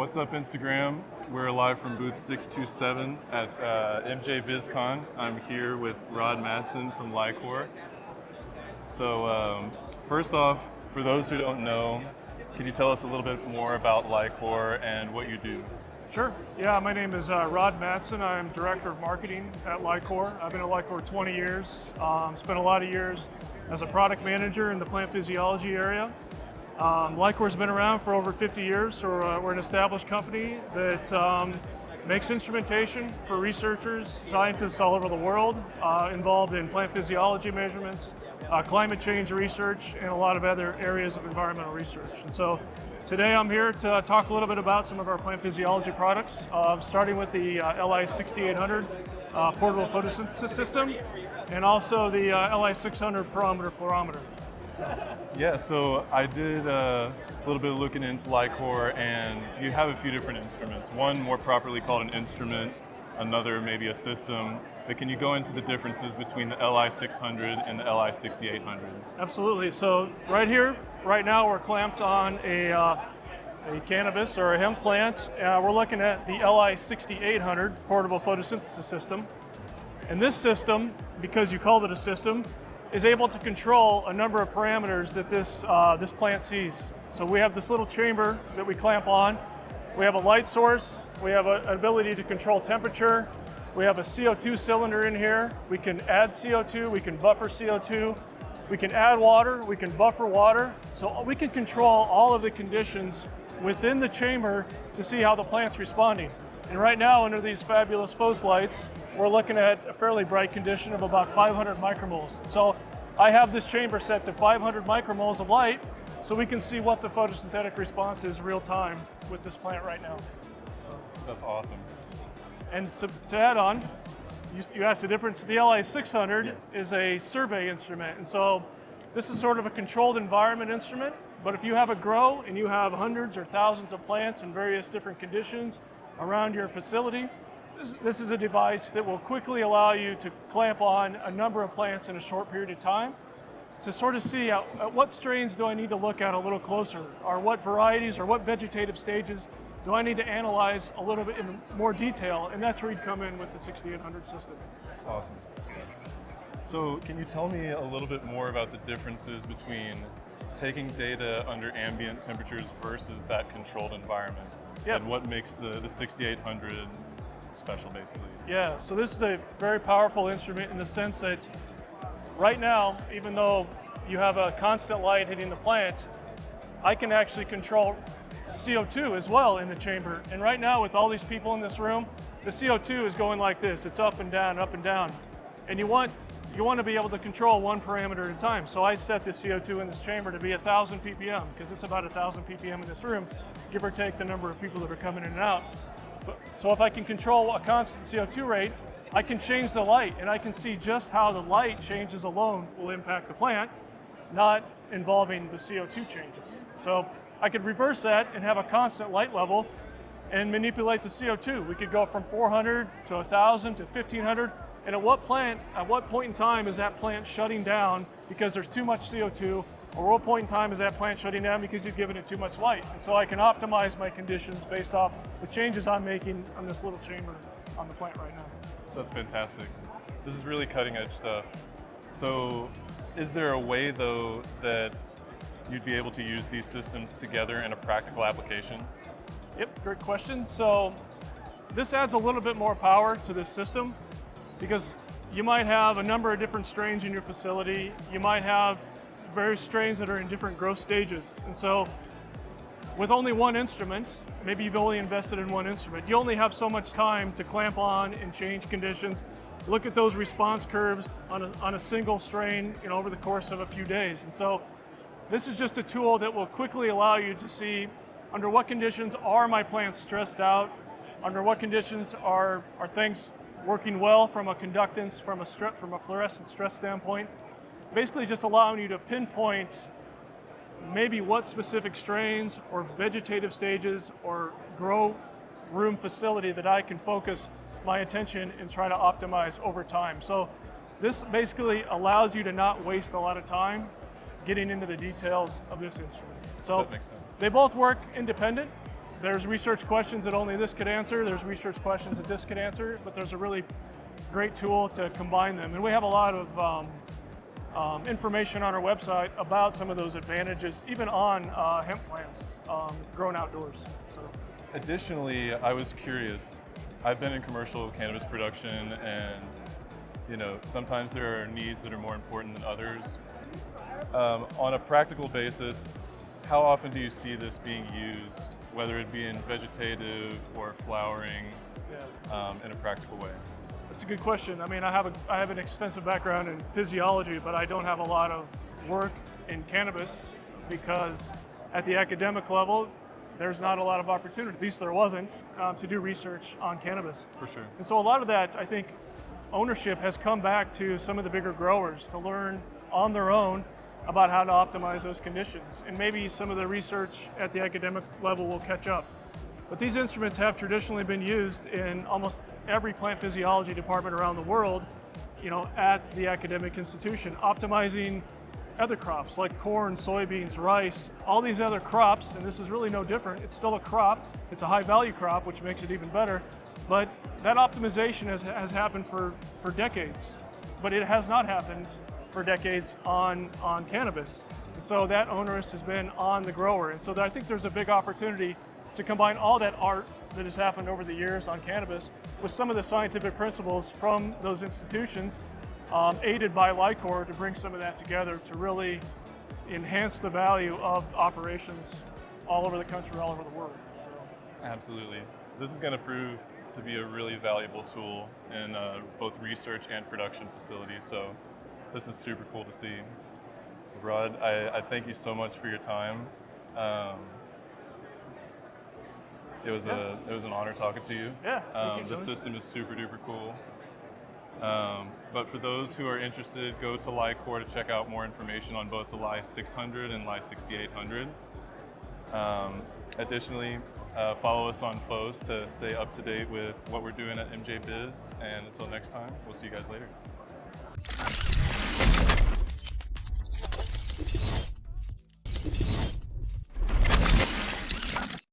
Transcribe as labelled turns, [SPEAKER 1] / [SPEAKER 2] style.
[SPEAKER 1] What's up, Instagram? We're live from booth 627 at MJBizCon. I'm here with Rod Madsen from Li-Cor. So first off, for those who don't know, can you tell us a little bit more about Li-Cor and what you do?
[SPEAKER 2] Sure. Yeah, my name is Rod Madsen. I'm Director of Marketing at Li-Cor. I've been at Li-Cor 20 years. Spent a lot of years as a product manager in the plant physiology area. Li-Cor's been around for over 50 years, so we're an established company that makes instrumentation for researchers, scientists all over the world, involved in plant physiology measurements, climate change research, and a lot of other areas of environmental research. And so today I'm here to talk a little bit about some of our plant physiology products, starting with the Li-6800 portable photosynthesis system, and also the Li-600 pyrometer fluorometer.
[SPEAKER 1] Yeah, so I did a little bit of looking into Li-Cor, and you have a few different instruments. One more properly called an instrument, another maybe a system. But can you go into the differences between the Li-600 and the Li-6800?
[SPEAKER 2] Absolutely. So right here, right now, we're clamped on a cannabis or a hemp plant. We're looking at the Li-6800 portable photosynthesis system. And this system, because you called it a system, is able to control a number of parameters that this plant sees. So we have this little chamber that we clamp on. We have a light source. We have an ability to control temperature. We have a CO2 cylinder in here. We can add CO2. We can buffer CO2. We can add water. We can buffer water. So we can control all of the conditions within the chamber to see how the plant's responding. And right now, under these fabulous FŌHSE lights, we're looking at a fairly bright condition of about 500 micromoles. So I have this chamber set to 500 micromoles of light, so we can see what the photosynthetic response is real time with this plant right now. So
[SPEAKER 1] that's awesome.
[SPEAKER 2] And to add on, you asked the difference. The Li-600
[SPEAKER 1] Yes.
[SPEAKER 2] is a survey instrument, and so this is sort of a controlled environment instrument. But if you have a grow and you have hundreds or thousands of plants in various different conditions around your facility, this is a device that will quickly allow you to clamp on a number of plants in a short period of time to sort of see at what strains do I need to look at a little closer, or what varieties or what vegetative stages do I need to analyze a little bit in more detail, and that's where you'd come in with the 6800 system.
[SPEAKER 1] That's awesome. So can you tell me a little bit more about the differences between taking data under ambient temperatures versus that controlled environment?
[SPEAKER 2] Yeah.
[SPEAKER 1] And what makes the 6800 special, basically?
[SPEAKER 2] Yeah, so this is a very powerful instrument in the sense that right now, even though you have a constant light hitting the plant, I can actually control CO2 as well in the chamber. And right now, with all these people in this room, the CO2 is going like this. It's up and down, up and down. And you want to be able to control one parameter at a time. So I set the CO2 in this chamber to be 1,000 ppm, because it's about 1,000 ppm in this room, give or take the number of people that are coming in and out. So if I can control a constant CO2 rate, I can change the light, and I can see just how the light changes alone will impact the plant, not involving the CO2 changes. So I could reverse that and have a constant light level and manipulate the CO2. We could go from 400 to 1,000 to 1,500. And at what point in time is that plant shutting down because there's too much CO2, or what point in time is that plant shutting down because you've given it too much light? And so I can optimize my conditions based off the changes I'm making on this little chamber on the plant right now.
[SPEAKER 1] That's fantastic. This is really cutting edge stuff. So is there a way, though, that you'd be able to use these systems together in a practical application?
[SPEAKER 2] Yep, great question. So this adds a little bit more power to this system, because you might have a number of different strains in your facility. You might have various strains that are in different growth stages. And so with only one instrument, maybe you've only invested in one instrument, you only have so much time to clamp on and change conditions, look at those response curves on a single strain, over the course of a few days. And so this is just a tool that will quickly allow you to see under what conditions are my plants stressed out, under what conditions are things working well from a conductance, from a fluorescent stress standpoint. Basically just allowing you to pinpoint maybe what specific strains or vegetative stages or grow room facility that I can focus my attention and try to optimize over time. So this basically allows you to not waste a lot of time getting into the details of this instrument. So
[SPEAKER 1] that makes sense.
[SPEAKER 2] They both work independent. There's research questions that only this could answer. There's research questions that this could answer, but there's a really great tool to combine them. And we have a lot of information on our website about some of those advantages, even on hemp plants grown outdoors. So.
[SPEAKER 1] Additionally, I was curious. I've been in commercial cannabis production, and sometimes there are needs that are more important than others. On a practical basis, how often do you see this being used, whether it be in vegetative or flowering, in a practical way?
[SPEAKER 2] That's a good question. I mean, I have an extensive background in physiology, but I don't have a lot of work in cannabis because at the academic level, there's not a lot of opportunity, at least there wasn't, to do research on cannabis.
[SPEAKER 1] For sure.
[SPEAKER 2] And so a lot of that, I think, ownership has come back to some of the bigger growers to learn on their own about how to optimize those conditions. And maybe some of the research at the academic level will catch up. But these instruments have traditionally been used in almost every plant physiology department around the world, at the academic institution, optimizing other crops like corn, soybeans, rice, all these other crops, and this is really no different. It's still a crop. It's a high value crop, which makes it even better. But that optimization has happened for decades, but it has not happened for decades on cannabis. And so that onus has been on the grower. And so I think there's a big opportunity to combine all that art that has happened over the years on cannabis with some of the scientific principles from those institutions, aided by LiCor, to bring some of that together to really enhance the value of operations all over the country, all over the world. So.
[SPEAKER 1] Absolutely. This is going to prove to be a really valuable tool in both research and production facilities. So this is super cool to see. Rod, I thank you so much for your time. It was an honor talking to you.
[SPEAKER 2] Yeah.
[SPEAKER 1] The system is super duper cool. But for those who are interested, go to LiCor to check out more information on both the Li-600 and Li-6800. Additionally, follow us on FŌHSE to stay up to date with what we're doing at MJBiz. And until next time, we'll see you guys later.